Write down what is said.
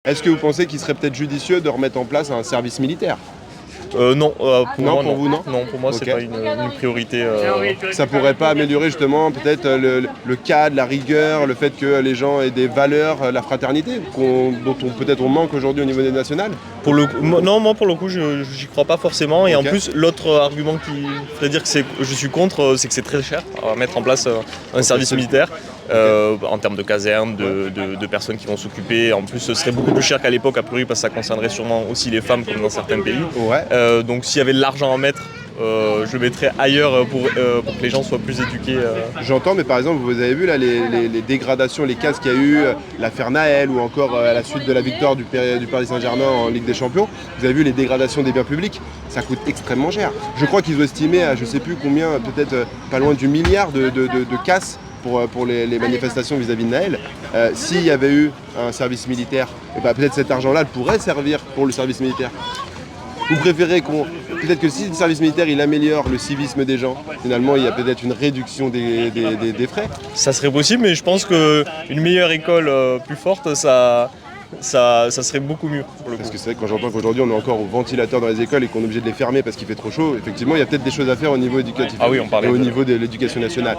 Est-ce que vous pensez qu'il serait peut-être judicieux de remettre en place un service militaire? Non, pour Non, moi, pour non. vous, non? Non, pour moi, c'est Ok. pas une priorité. Ça pourrait pas améliorer justement peut-être le cadre, la rigueur, le fait que les gens aient des valeurs, la fraternité, dont peut-être on manque aujourd'hui au niveau des nationales? Pour le coup, non, moi pour le coup, j'y crois pas forcément. Et en Ok. plus, l'autre argument qui ferait dire que je suis contre, c'est que c'est très cher à mettre en place un service militaire. En termes de casernes, de personnes qui vont s'occuper. En plus, ce serait beaucoup plus cher qu'à l'époque, a priori, parce que ça concernerait sûrement aussi les femmes, comme dans certains pays. Ouais. Donc, s'il y avait de l'argent à mettre, je le mettrais ailleurs pour que les gens soient plus éduqués. J'entends, mais par exemple, vous avez vu là les dégradations, les casses qu'il y a eu, l'affaire Naël ou encore à la suite de la victoire du Paris Saint-Germain en Ligue des Champions, vous avez vu les dégradations des biens publics, ça coûte extrêmement cher. Je crois qu'ils ont estimé à je sais plus combien, peut-être pas loin du milliard de casses pour les manifestations vis-à-vis de Naël. S'il y avait eu un service militaire, et ben peut-être cet argent-là pourrait servir pour le service militaire. Vous préférez peut-être que si le service militaire il améliore le civisme des gens, finalement il y a peut-être une réduction des frais? Ça serait possible, mais je pense qu'une meilleure école plus forte, ça serait beaucoup mieux pour le coup. Parce que c'est vrai que quand j'entends qu'aujourd'hui on est encore au ventilateur dans les écoles et qu'on est obligé de les fermer parce qu'il fait trop chaud, effectivement il y a peut-être des choses à faire au niveau éducatif Ah oui, on parlait et au de- niveau de l'éducation nationale.